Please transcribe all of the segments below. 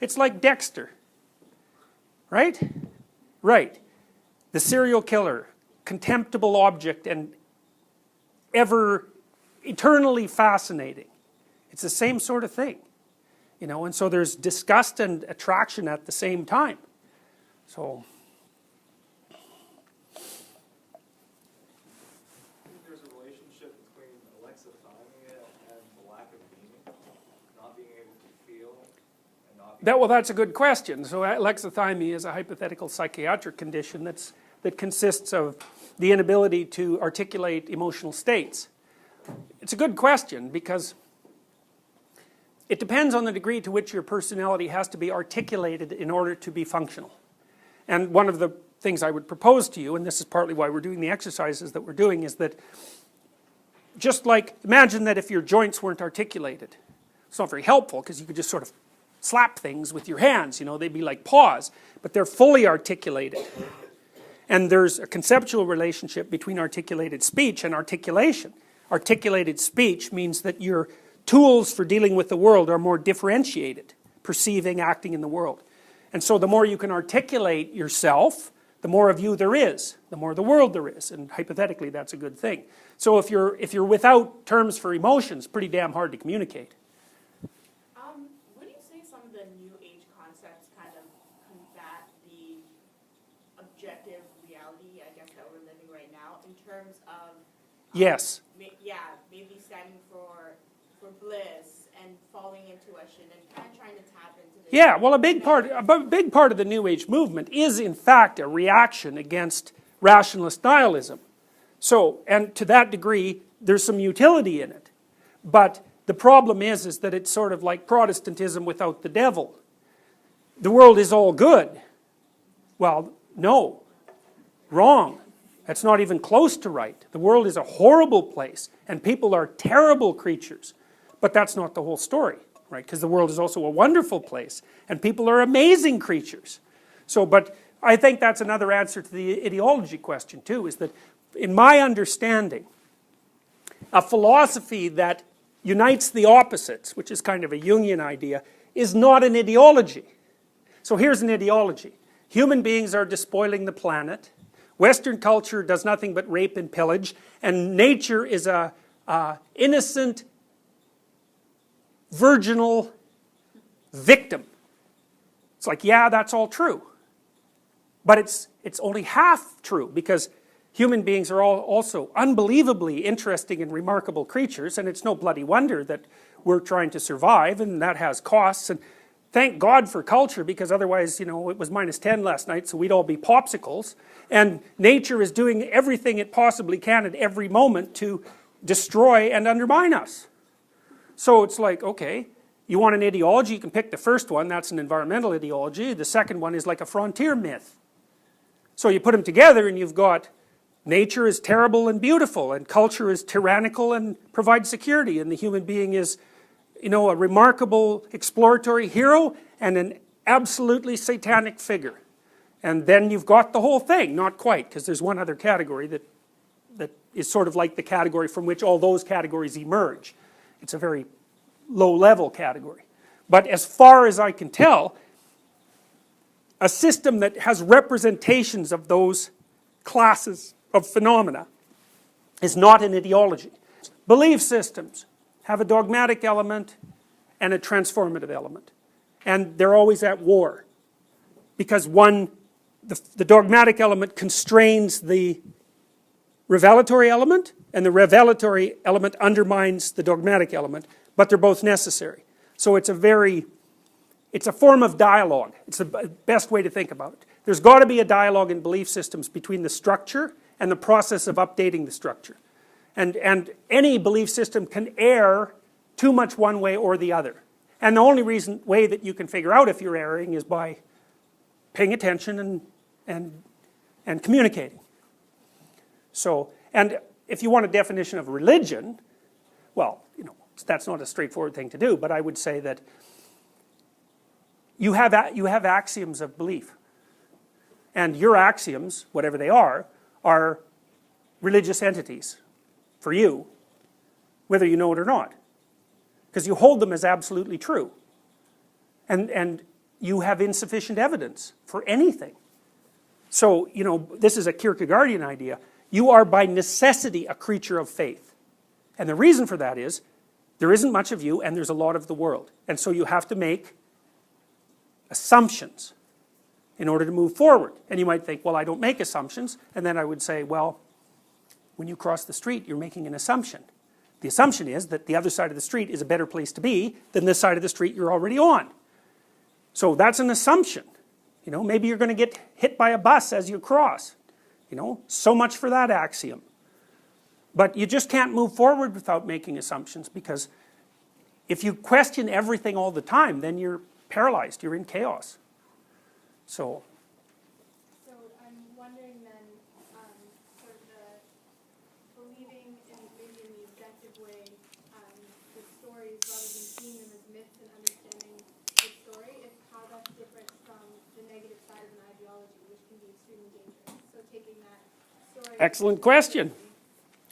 It's like Dexter, right? Right. The serial killer, contemptible object and ever eternally fascinating. It's the same sort of thing, you know, and so there's disgust and attraction at the same time. So there's a relationship between alexithymia and the lack of meaning, not being able to feel and not being well, that's a good question. So alexithymia is a hypothetical psychiatric condition that consists of the inability to articulate emotional states. It's a good question because it depends on the degree to which your personality has to be articulated in order to be functional. And one of the things I would propose to you, and this is partly why we're doing the exercises that we're doing, is that just like, imagine that if your joints weren't articulated. It's not very helpful because you could just sort of slap things with your hands, you know, they'd be like paws, but they're fully articulated. And there's a conceptual relationship between articulated speech and articulation. Articulated speech means that your tools for dealing with the world are more differentiated, perceiving, acting in the world. And so the more you can articulate yourself, the more of you there is, the more of the world there is, and hypothetically that's a good thing. So if you're without terms for emotions, pretty damn hard to communicate. Would you say some of the New Age concepts kind of combat the objective reality, I guess, that we're living right now, in terms of Yes. Maybe standing for bliss and falling intuition and kind of trying to tap into this? Yeah, well, a big part of the New Age movement is in fact a reaction against rationalist nihilism. So, and to that degree, there's some utility in it. But the problem is that it's sort of like Protestantism without the devil. The world is all good. Well, no. Wrong. That's not even close to right. The world is a horrible place, and people are terrible creatures. But that's not the whole story, right? Because the world is also a wonderful place, and people are amazing creatures. So, but I think that's another answer to the ideology question too, is that in my understanding, a philosophy that unites the opposites, which is kind of a Jungian idea, is not an ideology. So here's an ideology. Human beings are despoiling the planet. Western culture does nothing but rape and pillage, and nature is a innocent, virginal victim. It's like, yeah, that's all true. But it's only half true, because human beings are all also unbelievably interesting and remarkable creatures, and it's no bloody wonder that we're trying to survive, and that has costs. And thank God for culture, because otherwise, you know, it was -10 last night, so we'd all be popsicles. And nature is doing everything it possibly can at every moment to destroy and undermine us. So it's like, okay, you want an ideology, you can pick the first one, that's an environmental ideology. The second one is like a frontier myth. So you put them together and you've got nature is terrible and beautiful, and culture is tyrannical and provides security, and the human being is, you know, a remarkable exploratory hero and an absolutely satanic figure. And then you've got the whole thing. Not quite, because there's one other category that is sort of like the category from which all those categories emerge. It's a very low-level category. But as far as I can tell, a system that has representations of those classes of phenomena is not an ideology. Belief systems have a dogmatic element and a transformative element. And they're always at war. Because the dogmatic element constrains the revelatory element, and the revelatory element undermines the dogmatic element, but they're both necessary. So it's a form of dialogue. It's the best way to think about it. There's got to be a dialogue in belief systems between the structure and the process of updating the structure. And any belief system can err too much one way or the other. And the only way that you can figure out if you're erring is by paying attention and communicating. So, and if you want a definition of religion, well, you know, that's not a straightforward thing to do, but I would say that you have axioms of belief. And your axioms, whatever they are religious entities for you, whether you know it or not. Because you hold them as absolutely true. And you have insufficient evidence for anything. So, you know, this is a Kierkegaardian idea. You are by necessity a creature of faith. And the reason for that is, there isn't much of you and there's a lot of the world. And so you have to make assumptions in order to move forward. And you might think, well, I don't make assumptions. And then I would say, well, when you cross the street, you're making an assumption. The assumption is that the other side of the street is a better place to be than this side of the street you're already on. So that's an assumption. You know, maybe you're going to get hit by a bus as you cross. You know, so much for that axiom. But you just can't move forward without making assumptions, because if you question everything all the time, then you're paralyzed, you're in chaos. So I'm wondering then, sort of the believing in maybe in the objective way, the stories rather than seeing them as myths and understanding the story, is how that's different from the negative side of an ideology, which can be extremely dangerous. So taking that story. excellent question.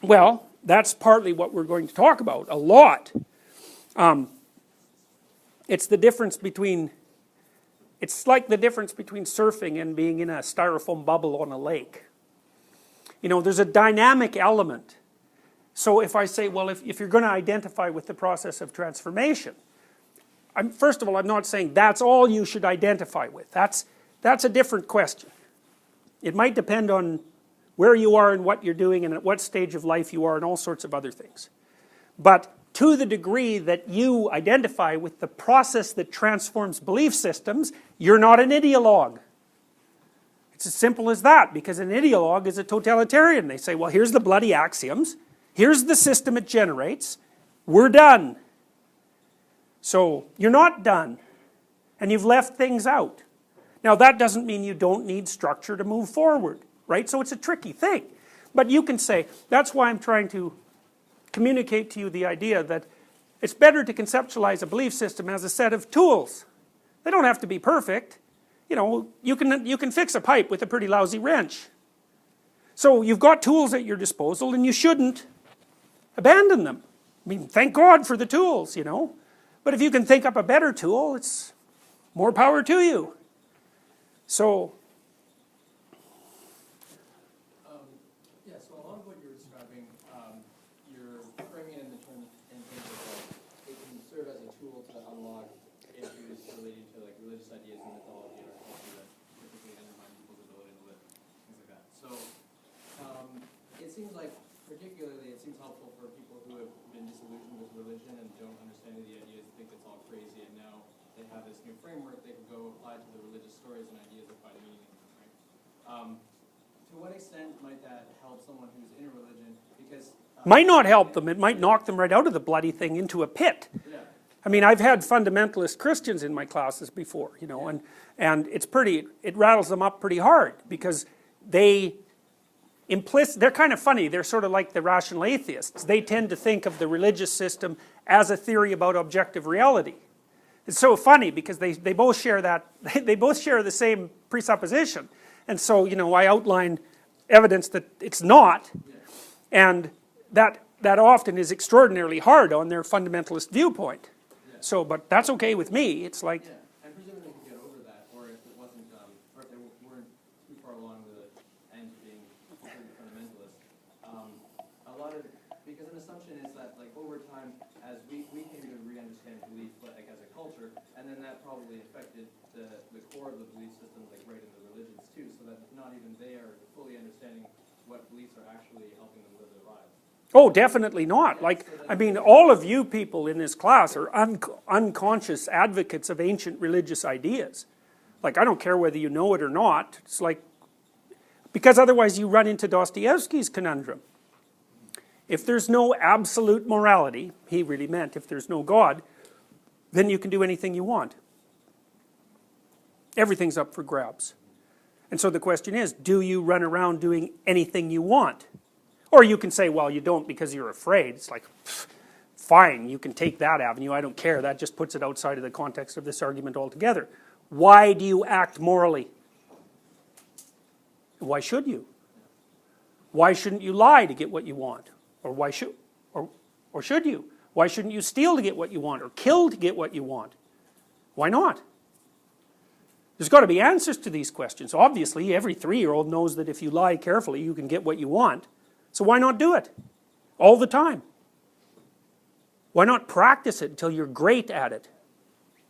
Well, that's partly what we're going to talk about a lot. It's the difference between, it's like the difference between surfing and being in a styrofoam bubble on a lake. You know, there's a dynamic element. So if I say, well, if you're going to identify with the process of transformation, first of all, I'm not saying that's all you should identify with. That's a different question. It might depend on where you are and what you're doing and at what stage of life you are and all sorts of other things. But to the degree that you identify with the process that transforms belief systems, you're not an ideologue. It's as simple as that, because an ideologue is a totalitarian. They say, well, here's the bloody axioms, here's the system it generates, we're done. So you're not done, and you've left things out. Now that doesn't mean you don't need structure to move forward, right? So it's a tricky thing. But you can say, that's why I'm trying to communicate to you the idea that it's better to conceptualize a belief system as a set of tools. They don't have to be perfect. You know, you can fix a pipe with a pretty lousy wrench. So you've got tools at your disposal and you shouldn't abandon them. I mean, thank God for the tools, you know. But if you can think up a better tool, it's more power to you. So so a lot of what you're describing, you're framing it in terms of it can serve as a tool to unlock issues related to like religious ideas and mythology in our culture that typically undermine people's ability to live, things like that. So it seems like particularly it seems helpful for people who have been disillusioned with religion and don't understand the ideas, think it's all crazy, and now they have this new framework they can go apply to the religious stories and ideas that find meaning in them, right? To what extent might that help someone who's in a religion? Because might not help them. It might knock them right out of the bloody thing into a pit. yeah. I mean, I've had fundamentalist Christians in my classes before, you know, and it rattles them up pretty hard, because they're kind of funny. They're sort of like the rational atheists. They tend to think of the religious system as a theory about objective reality. It's so funny because they both share that, they both share the same presupposition. And so, you know, I outline evidence that it's not, and that often is extraordinarily hard on their fundamentalist viewpoint. So, but that's okay with me. It's like, Yeah, and presumably they could get over that, or if it wasn't, or if they weren't too far along with it and being completely fundamentalist. A lot of, because an assumption is that like over time, as we came to re-understand belief like as a culture, and then that probably affected the core of the belief systems like right in the religions too, so that not even they are fully understanding what beliefs are actually helping them live their lives. oh, definitely not. Like, I mean, all of you people in this class are unconscious advocates of ancient religious ideas. Like, I don't care whether you know it or not. It's like, because otherwise you run into Dostoevsky's conundrum. If there's no absolute morality, he really meant if there's no God, then you can do anything you want. Everything's up for grabs. And so the question is, do you run around doing anything you want? Or you can say, well, you don't because you're afraid. It's like, fine, you can take that avenue. I don't care. That just puts it outside of the context of this argument altogether. Why do you act morally? Why should you? Why shouldn't you lie to get what you want? Or why should, or should you? Why shouldn't you steal to get what you want or kill to get what you want? Why not? There's got to be answers to these questions. Obviously, every 3-year-old knows that if you lie carefully, you can get what you want. So why not do it? All the time. Why not practice it until you're great at it?